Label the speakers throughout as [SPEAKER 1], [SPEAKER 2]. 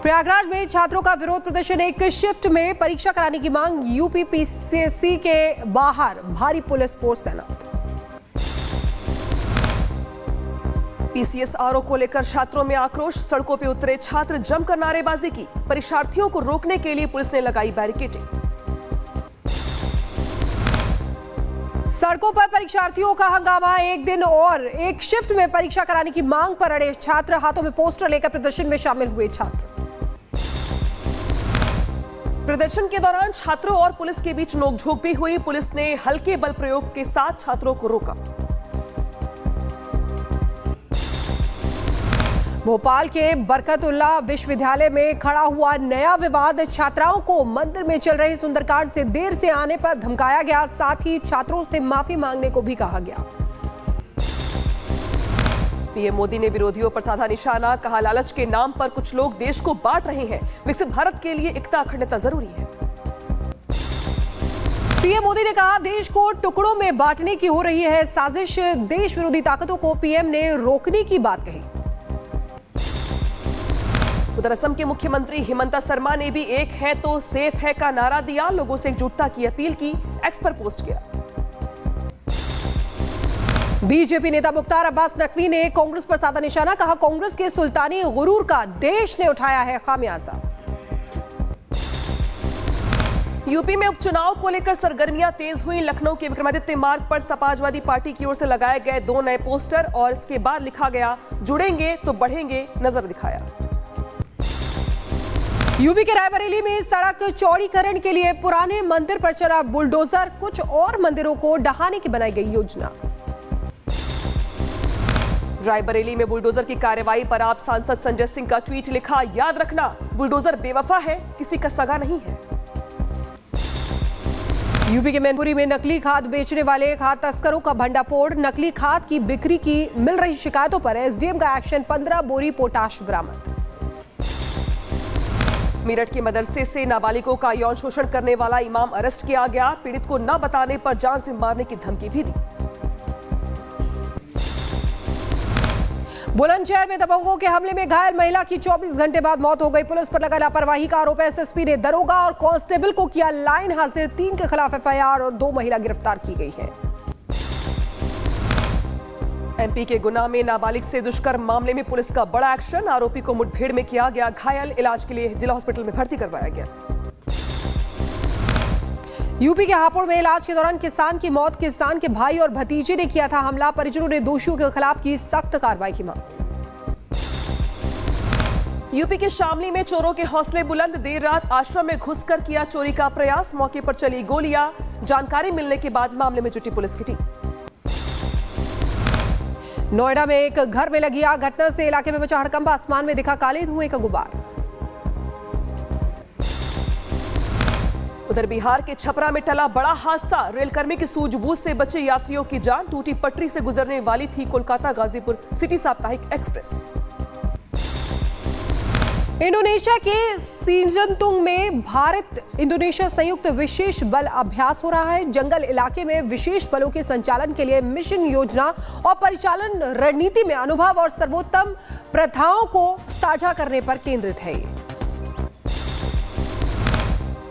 [SPEAKER 1] प्रयागराज में छात्रों का विरोध प्रदर्शन। एक शिफ्ट में परीक्षा कराने की मांग। यूपी पीसीएससी के बाहर भारी पुलिस फोर्स तैनात।
[SPEAKER 2] पीसीएसआरओ को लेकर छात्रों में आक्रोश। सड़कों पर उतरे छात्र, जमकर नारेबाजी की। परीक्षार्थियों को रोकने के लिए पुलिस ने लगाई बैरिकेडिंग।
[SPEAKER 1] सड़कों पर परीक्षार्थियों का हंगामा। एक दिन और एक शिफ्ट में परीक्षा कराने की मांग पर अड़े छात्र। हाथों में पोस्टर लेकर प्रदर्शन में शामिल हुए छात्र।
[SPEAKER 2] प्रदर्शन के दौरान छात्रों और पुलिस के बीच नोकझोंक भी हुई। पुलिस ने हल्के बल प्रयोग के साथ छात्रों को रोका।
[SPEAKER 1] भोपाल के बरकतुल्ला विश्वविद्यालय में खड़ा हुआ नया विवाद। छात्राओं को मंदिर में चल रहे सुंदरकांड से देर से आने पर धमकाया गया। साथ ही छात्रों से माफी मांगने को भी कहा गया।
[SPEAKER 2] पीएम मोदी ने विरोधियों पर साधा निशाना। कहा, लालच के नाम पर कुछ लोग देश को बांट रहे हैं। विकसित भारत के लिए एकता अखंडता जरूरी है।
[SPEAKER 1] पीएम मोदी ने कहा, देश को टुकड़ों में बांटने की हो रही है साजिश। देश विरोधी ताकतों को पीएम ने रोकने की बात कही।
[SPEAKER 2] उधर असम के मुख्यमंत्री हिमंता शर्मा ने भी एक है तो सेफ है का नारा दिया। लोगों से एकजुटता की अपील की। एक्स पर पोस्ट किया।
[SPEAKER 1] बीजेपी नेता मुख्तार अब्बास नकवी ने कांग्रेस पर साधा निशाना। कहा, कांग्रेस के सुल्तानी गुरूर का देश ने उठाया है खामियाजा।
[SPEAKER 2] यूपी में उपचुनाव को लेकर सरगर्मियां तेज हुई। लखनऊ के विक्रमादित्य मार्ग पर समाजवादी पार्टी की ओर से लगाए गए 2 नए पोस्टर और इसके बाद लिखा गया, जुड़ेंगे तो बढ़ेंगे, नजर दिखाया।
[SPEAKER 1] यूपी के रायबरेली में सड़क चौड़ीकरण के लिए पुराने मंदिर पर चला बुलडोजर। कुछ और मंदिरों को ढहाने की बनाई गई योजना।
[SPEAKER 2] रायबरेली में बुलडोजर की कार्रवाई पर आप सांसद संजय सिंह का ट्वीट लिखा, याद रखना बुलडोजर बेवफा है, किसी का सगा नहीं है।
[SPEAKER 1] यूपी के मैनपुरी में नकली खाद बेचने वाले खाद तस्करों का भंडाफोड़। नकली खाद की बिक्री की मिल रही शिकायतों पर एसडीएम का एक्शन। 15 बोरी पोटाश बरामद।
[SPEAKER 2] मेरठ के मदरसे से नाबालिगों का यौन शोषण करने वाला इमाम अरेस्ट किया गया। पीड़ित को न बताने पर जान से मारने की धमकी भी दी।
[SPEAKER 1] बुलंदशहर में दबंगों के हमले में घायल महिला की 24 घंटे बाद मौत हो गई। पुलिस पर लगा लापरवाही का आरोप। एसएसपी ने दरोगा और कांस्टेबल को किया लाइन हाजिर। 3 के खिलाफ एफआईआर और 2 महिला गिरफ्तार की गई है।
[SPEAKER 2] एमपी के गुना में नाबालिग से दुष्कर्म मामले में पुलिस का बड़ा एक्शन। आरोपी को मुठभेड़ में किया गया घायल। इलाज के लिए जिला हॉस्पिटल में भर्ती करवाया गया।
[SPEAKER 1] यूपी के हापुड़ में इलाज के दौरान किसान की मौत। किसान के भाई और भतीजे ने किया था हमला। परिजनों ने दोषियों के खिलाफ की सख्त कार्रवाई की मांग।
[SPEAKER 2] यूपी के शामली में चोरों के हौसले बुलंद। देर रात आश्रम में घुसकर किया चोरी का प्रयास। मौके पर चली गोलियां। जानकारी मिलने के बाद मामले में जुटी पुलिस की टीम।
[SPEAKER 1] नोएडा में एक घर में लगी आग। घटना से इलाके में मचा हड़कंप। आसमान में दिखा काले धुएं का गुबार।
[SPEAKER 2] उधर बिहार के छपरा में टला बड़ा हादसा। रेलकर्मी की सूझबूझ से बचे यात्रियों की जान। टूटी पटरी से गुजरने वाली थी कोलकाता गाजीपुर सिटी साप्ताहिक एक्सप्रेस।
[SPEAKER 1] इंडोनेशिया के सिंजनतुंग में भारत इंडोनेशिया संयुक्त विशेष बल अभ्यास हो रहा है। जंगल इलाके में विशेष बलों के संचालन के लिए मिशन योजना और परिचालन रणनीति में अनुभव और सर्वोत्तम प्रथाओं को साझा करने पर केंद्रित है।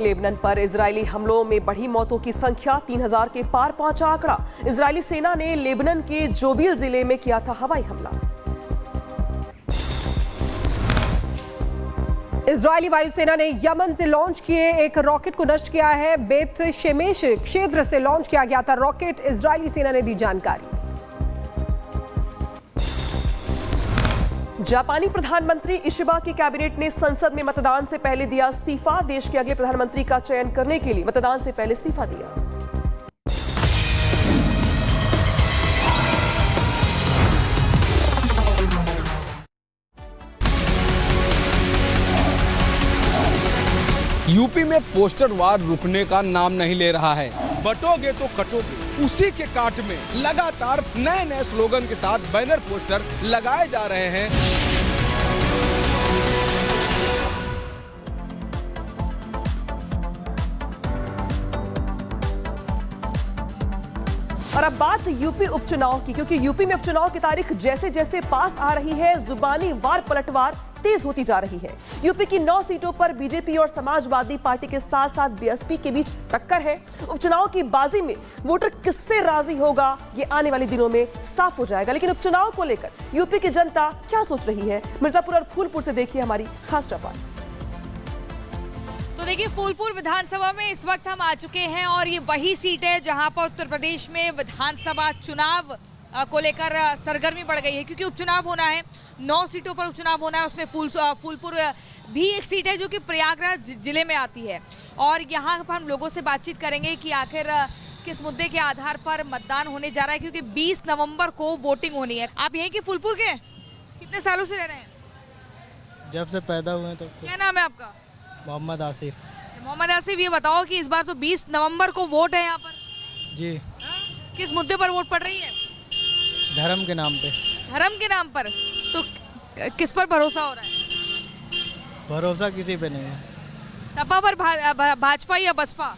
[SPEAKER 2] लेबनान पर इजरायली हमलों में बढ़ी मौतों की संख्या। 3000 के पार पहुंचा आंकड़ा। इजरायली सेना ने लेबनान के जोबील जिले में किया था हवाई हमला।
[SPEAKER 1] इजरायली वायुसेना ने यमन से लॉन्च किए एक रॉकेट को नष्ट किया है। बेत शेमेश क्षेत्र से लॉन्च किया गया था रॉकेट। इजरायली सेना ने दी जानकारी।
[SPEAKER 2] जापानी प्रधानमंत्री इशिबा की कैबिनेट ने संसद में मतदान से पहले दिया इस्तीफा। देश के अगले प्रधानमंत्री का चयन करने के लिए मतदान से पहले इस्तीफा दिया।
[SPEAKER 3] यूपी में पोस्टर वार रुकने का नाम नहीं ले रहा है। बटोगे तो कटोगे, उसी के काट में लगातार नए नए स्लोगन के साथ बैनर पोस्टर लगाए जा रहे हैं।
[SPEAKER 2] और अब बात यूपी उपचुनाव की, क्योंकि यूपी में उपचुनाव की तारीख जैसे जैसे पास आ रही है, जुबानी वार पलटवार तेज होती जा रही है। यूपी की 9 सीटों पर बीजेपी और समाजवादी पार्टी के साथ साथ बीएसपी के बीच टक्कर है। उपचुनाव की बाजी में वोटर किससे राजी होगा, ये आने वाले दिनों में साफ हो जाएगा। लेकिन उपचुनाव को लेकर यूपी की जनता क्या सोच रही है, मिर्जापुर और फूलपुर से देखिए हमारी खास रिपोर्ट।
[SPEAKER 4] तो देखिए, फूलपुर विधानसभा में इस वक्त हम आ चुके हैं और ये वही सीट है जहां पर उत्तर प्रदेश में विधानसभा चुनाव को लेकर सरगर्मी बढ़ गई है, क्योंकि उपचुनाव होना है। 9 सीटों पर उपचुनाव होना है, उसमें फूलपुर भी एक सीट है जो कि प्रयागराज जिले में आती है। और यहाँ पर हम लोगों से बातचीत करेंगे कि आखिर किस मुद्दे के आधार पर मतदान होने जा रहा है, क्योंकि 20 नवंबर को वोटिंग होनी है। आप यहीं के फूलपुर के कितने सालों से रह रहे हैं?
[SPEAKER 5] जब से पैदा हुए तब।
[SPEAKER 4] क्या नाम है आपका?
[SPEAKER 5] मोहम्मद आसिफ।
[SPEAKER 4] मोहम्मद आसिफ, ये बताओ कि इस बार तो 20 नवंबर को वोट है यहाँ पर।
[SPEAKER 5] जी।
[SPEAKER 4] किस मुद्दे पर वोट पड़ रही है?
[SPEAKER 5] धर्म के नाम पे।
[SPEAKER 4] धर्म के नाम पर? तो किस पर भरोसा हो रहा है?
[SPEAKER 5] भरोसा किसी पे नहीं है।
[SPEAKER 4] सपा पर, भाजपा या बसपा?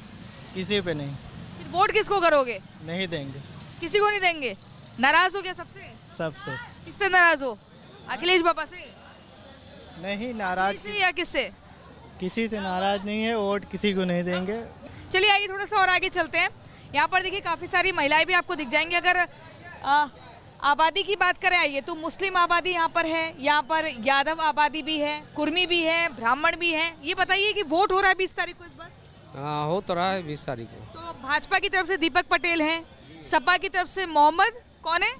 [SPEAKER 5] किसी पे नहीं।
[SPEAKER 4] फिर वोट किसको करोगे?
[SPEAKER 5] नहीं देंगे।
[SPEAKER 4] किसी को नहीं देंगे? नाराज हो क्या सबसे?
[SPEAKER 5] सबसे।
[SPEAKER 4] किससे नाराज हो? अखिलेश बाबा से?
[SPEAKER 5] नहीं, नाराज
[SPEAKER 4] से या किससे?
[SPEAKER 5] किसी से नाराज नहीं है, वोट किसी को नहीं देंगे।
[SPEAKER 4] चलिए आइए थोड़ा सा और आगे चलते हैं। यहाँ पर देखिए काफ़ी सारी महिलाएं भी आपको दिख जाएंगी। अगर आबादी की बात करें, आइए, तो मुस्लिम आबादी यहाँ पर है, यहाँ पर यादव आबादी भी है, कुर्मी भी है, ब्राह्मण भी है। ये बताइए कि वोट हो रहा है 20 तारीख को इस बार?
[SPEAKER 6] हाँ, हो तो रहा है 20 तारीख को।
[SPEAKER 4] तो भाजपा की तरफ से दीपक पटेल हैं, सपा की तरफ से मोहम्मद कौन है?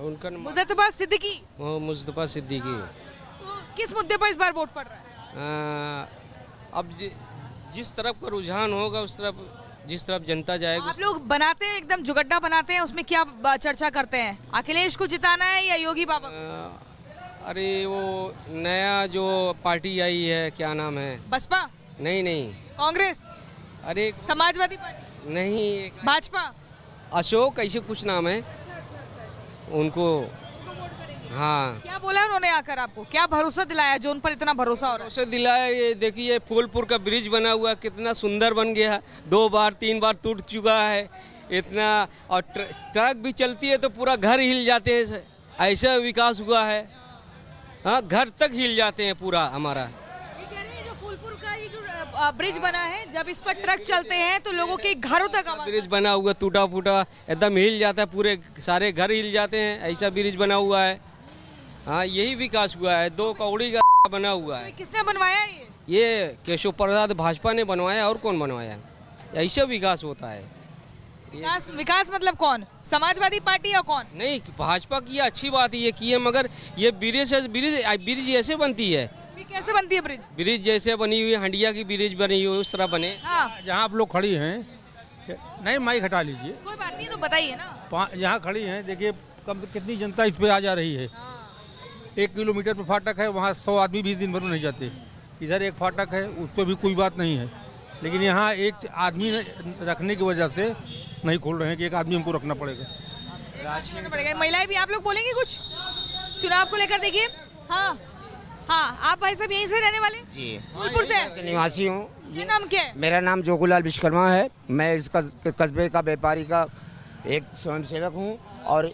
[SPEAKER 6] उनका
[SPEAKER 4] मुजतबा सिद्दीकी।
[SPEAKER 6] मुस्तफा सिद्दीकी।
[SPEAKER 4] तो किस मुद्दे पर इस बार वोट पड़ रहा है?
[SPEAKER 6] अब जिस तरफ का रुझान होगा उस तरफ, जिस तरफ जनता जाएगी।
[SPEAKER 4] आप लोग बनाते हैं, एकदम जुगड्डा बनाते हैं, उसमें क्या चर्चा करते हैं? अखिलेश को जिताना है या योगी बाबा को?
[SPEAKER 6] अरे वो नया जो पार्टी आई है, क्या नाम है?
[SPEAKER 4] बसपा?
[SPEAKER 6] नहीं।
[SPEAKER 4] कांग्रेस?
[SPEAKER 6] अरे
[SPEAKER 4] समाजवादी पार्टी?
[SPEAKER 6] नहीं,
[SPEAKER 4] भाजपा?
[SPEAKER 6] अशोक ऐसे कुछ नाम है उनको। हाँ।
[SPEAKER 4] क्या बोला उन्होंने आकर आपको? क्या भरोसा दिलाया जो उन पर इतना भरोसा हो रहा है?
[SPEAKER 6] भरोसा दिलाया, ये देखिए फूलपुर का ब्रिज बना हुआ कितना सुंदर बन गया है। 2 बार 3 बार टूट चुका है इतना, और ट्रक भी चलती है तो पूरा घर हिल जाते हैं। ऐसा विकास हुआ है, हाँ, घर तक हिल जाते हैं पूरा हमारा।
[SPEAKER 4] ये कह रहे हैं जो फूलपुर का ये जो ब्रिज बना है, जब इस पर ट्रक चलते हैं तो लोगों के घरों तक आवाज।
[SPEAKER 6] ब्रिज बना हुआ टूटा फूटा एकदम हिल जाता है, पूरे सारे घर हिल जाते हैं। ऐसा ब्रिज बना हुआ है, हाँ, यही विकास हुआ है। 2 कौड़ी का बना हुआ है।
[SPEAKER 4] किसने बनवाया
[SPEAKER 6] ये केशव प्रसाद भाजपा ने बनवाया, और कौन बनवाया? ऐसा विकास होता है।
[SPEAKER 4] विकास मतलब कौन? समाजवादी पार्टी या कौन?
[SPEAKER 6] नहीं, भाजपा की अच्छी बात ये की है, मगर ये ब्रिज ऐसे बनती है।
[SPEAKER 4] कैसे बनती है ब्रिज?
[SPEAKER 6] ब्रिज जैसे बनी हुई हंडिया की ब्रिज बनी हुई उस तरह बने।
[SPEAKER 4] हाँ।
[SPEAKER 7] जहाँ आप लोग खड़ी हैं, नहीं माइक हटा लीजिए।
[SPEAKER 4] कोई बात नहीं, तो बताइए ना।
[SPEAKER 7] यहाँ खड़ी हैं, देखिए कितनी जनता इस पे आ जा रही है। 1 किलोमीटर पे फाटक है, वहाँ 100 आदमी भी दिन भर नहीं जाते। इधर एक फाटक है, उस पर भी कोई बात नहीं है, लेकिन यहाँ एक आदमी रखने की वजह से नहीं खोल रहे हैं कि एक आदमी हमको रखना पड़ेगा।
[SPEAKER 4] महिलाएं भी, आप लोग बोलेंगे कुछ चुनाव को लेकर? देखिए, हाँ, आप भाई साहब यहीं से रहने वाले?
[SPEAKER 8] जी,
[SPEAKER 4] फूलपुर से
[SPEAKER 8] निवासी हूँ।
[SPEAKER 4] ये नाम क्या है?
[SPEAKER 8] मेरा नाम जोगुलाल विश्वकर्मा है। मैं इस कस्बे का व्यापारी का एक स्वयंसेवक हूँ और